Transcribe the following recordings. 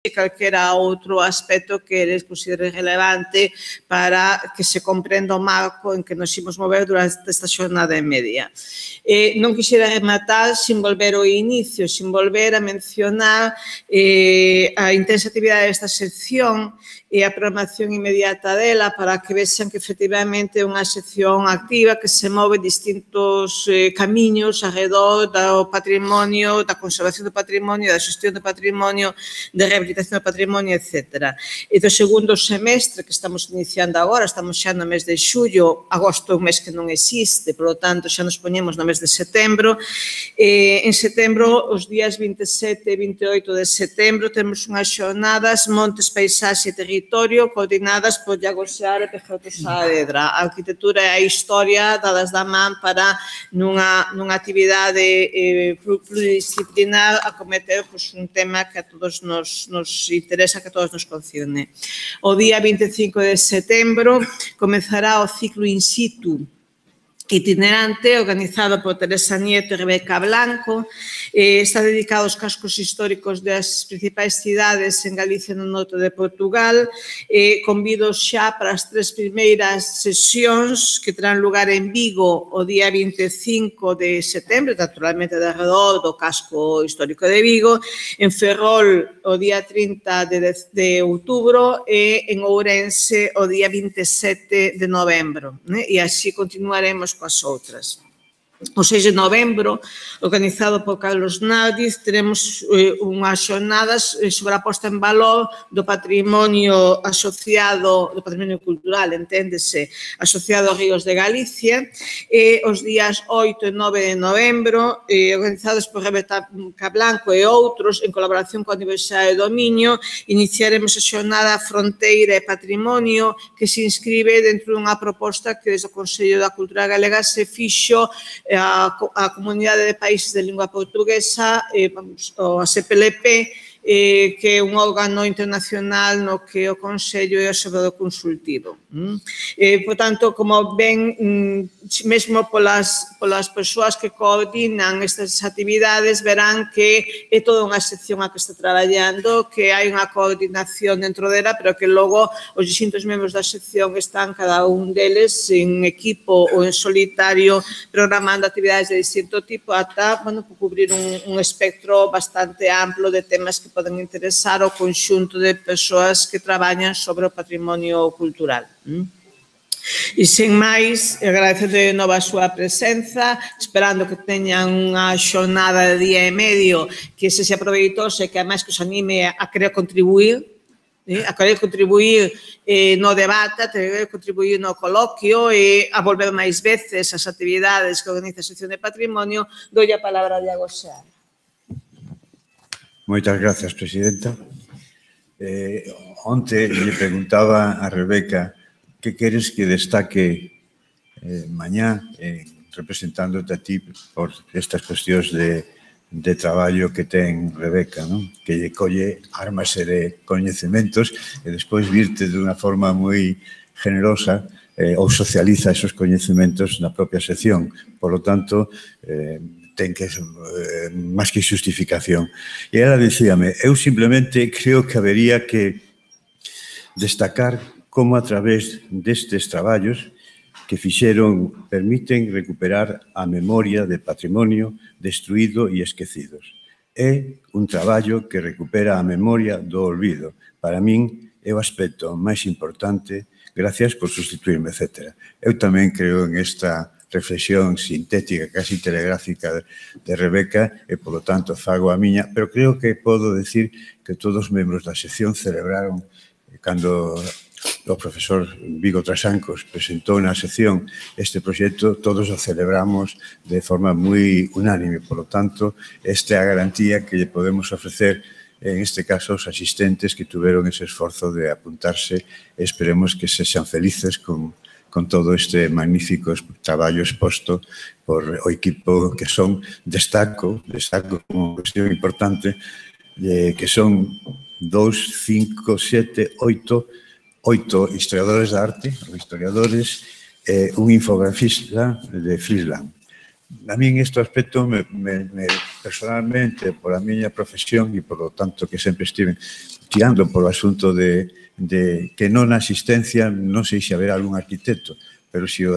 calquera outro aspecto que eles consideren relevante para que se comprenda o marco en que nos imos mover durante esta xornada e media. Non quixera rematar sin volver ao inicio, sin volver a mencionar a intensa actividade desta sección e a programación inmediata dela para que vexan que efectivamente é unha sección activa que se move distintos camiños alrededor do patrimonio, da conservación do patrimonio, da xestión do patrimonio, de rehabilitación do patrimonio, etc. E do segundo semestre que estamos iniciando agora, estamos xa no mes de xullo, agosto é un mes que non existe, por lo tanto xa nos poñemos no mes de setembro. En setembro, os días 27 e 28 de setembro, temos unhas xornadas Montes, Paisaxe e Territorio coordinadas por Iago Seara e Pejoto Saavedra. A arquitectura e a historia dadas da man para nunha actividade pluridisciplinar acometer un tema que a todos nos interesa, que a todos nos concierne. O día 25 de setembro comezará o ciclo in situ itinerante organizado por Teresa Nieto e Rebeca Blanco. Está dedicado aos cascos históricos das principais cidades en Galicia no norte de Portugal. Convido xa para as 3 primeiras sesións que terán lugar en Vigo o día 25 de setembro, naturalmente de alrededor do casco histórico de Vigo, en Ferrol o día 30 de outubro e en Ourense o día 27 de novembro. E así continuaremos coas outras. O 6 de novembro, organizado por Carlos Nardiz, teremos unhas xornadas sobre a posta en valor do patrimonio asociado, do patrimonio cultural, enténdese, asociado aos ríos de Galicia, e os días 8 e 9 de novembro, organizados por Rebeca Blanco e outros, en colaboración coa Universidade do Miño, iniciaremos a xornada Fronteira e Patrimonio, que se inscribe dentro dunha proposta que desde o Consello da Cultura Galega se fixo a Comunidade de Países de Lingua Portuguesa, a CPLP, que é un órgano internacional no que o Consello é observador consultivo. Por tanto, como ven, mesmo polas persoas que coordinan estas actividades, verán que é toda unha sección a que está traballando, que hai unha coordinación dentro dela, pero que logo os distintos membros da sección están cada un deles en equipo ou en solitario programando actividades de distinto tipo ata cubrir un espectro bastante amplo de temas que poden interesar ao conxunto de persoas que traballan sobre o patrimonio cultural. E sen máis, agradecer de novo a súa presenza, esperando que teñan unha xornada de día e medio que se aproveitosa e que ademais que os anime a querer contribuir, no debate, a querer contribuir no coloquio e a volver máis veces as actividades que organiza a sección de patrimonio. Doi a palabra a Iago Seara. Moitas gracias, presidenta. Onte lle preguntaba a Rebeca que queres que destaque mañá representándote a ti por estas cuestións de traballo que ten Rebeca, que lle colle armas e de coñecementos e despois virte dunha forma moi generosa ou socializa esos coñecementos na propia sección. Por lo tanto, ten que máis que justificación. E ela dicíame, eu simplemente creo que habería que destacar como a través destes traballos que fixeron permiten recuperar a memoria de patrimonio destruído e esquecidos. É un traballo que recupera a memoria do olvido. Para min é o aspecto máis importante, gracias por sustituirme, etc. Eu tamén creo en esta reflexión sintética, casi telegráfica de Rebeca e, polo tanto, fago a miña, pero creo que podo decir que todos os membros da sección celebraron cando o profesor Vigo Trasancos presentou na sección este proxecto, todos o celebramos de forma moi unánime. Por lo tanto, esta é a garantía que lle podemos ofrecer en este caso aos asistentes que tuveron ese esforzo de apuntarse e esperemos que sexan felices con todo este magnífico traballo exposto por o equipo que son, destaco como cuestión importante, que son 2, 5, 7, 8 historiadores da arte, historiadores, un infografista de Friesland. a mí en este aspecto, personalmente, por a miña profesión e por lo tanto que sempre estiven tirando por o asunto de que non na asistencia, non sei se haberá algún arquitecto, pero se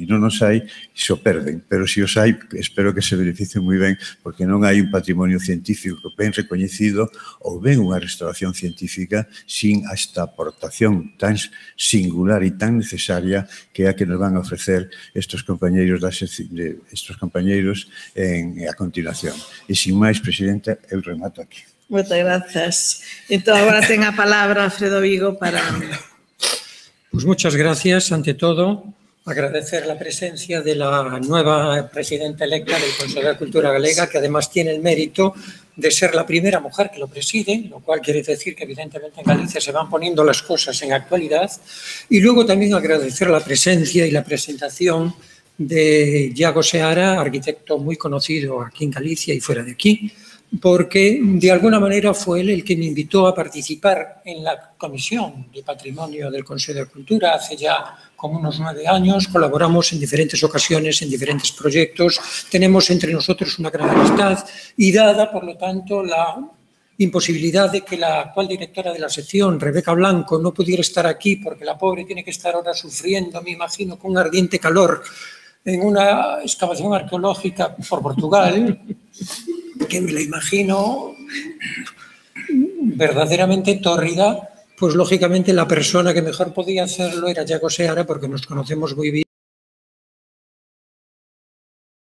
non os hai, se o perden. Pero se os hai, espero que se beneficien moi ben, porque non hai un patrimonio científico ben recoñecido ou ben unha restauración científica sin esta aportación tan singular e tan necesaria que é a que nos van a ofrecer estes compañeiros a continuación. E sin máis, Presidenta, eu remato aquí. Moitas grazas. Entón, agora ten a palabra Alfredo Vigo para... Pues muchas gracias. Ante todo, agradecer la presencia de la nueva presidenta electa del Consejo de Cultura Galega, que además tiene el mérito de ser la primera mujer que lo preside, lo cual quiere decir que evidentemente en Galicia se van poniendo las cosas en actualidad. Y luego también agradecer la presencia y la presentación de Iago Seara, arquitecto muy conocido aquí en Galicia y fuera de aquí, porque de alguna manera fue él el que me invitó a participar en la Comisión de Patrimonio del Consejo de Cultura hace ya como unos 9 años. Colaboramos en diferentes ocasiones, en diferentes proyectos, tenemos entre nosotros una gran amistad y dada, por lo tanto, la imposibilidad de que la actual directora de la sección, Rebeca Blanco, no pudiera estar aquí porque la pobre tiene que estar ahora sufriendo, me imagino, con un ardiente calor en una excavación arqueológica por Portugal, que me la imagino verdaderamente tórrida, pues lógicamente la persona que mejor podía hacerlo era Iago Seara, porque nos conocemos muy bien.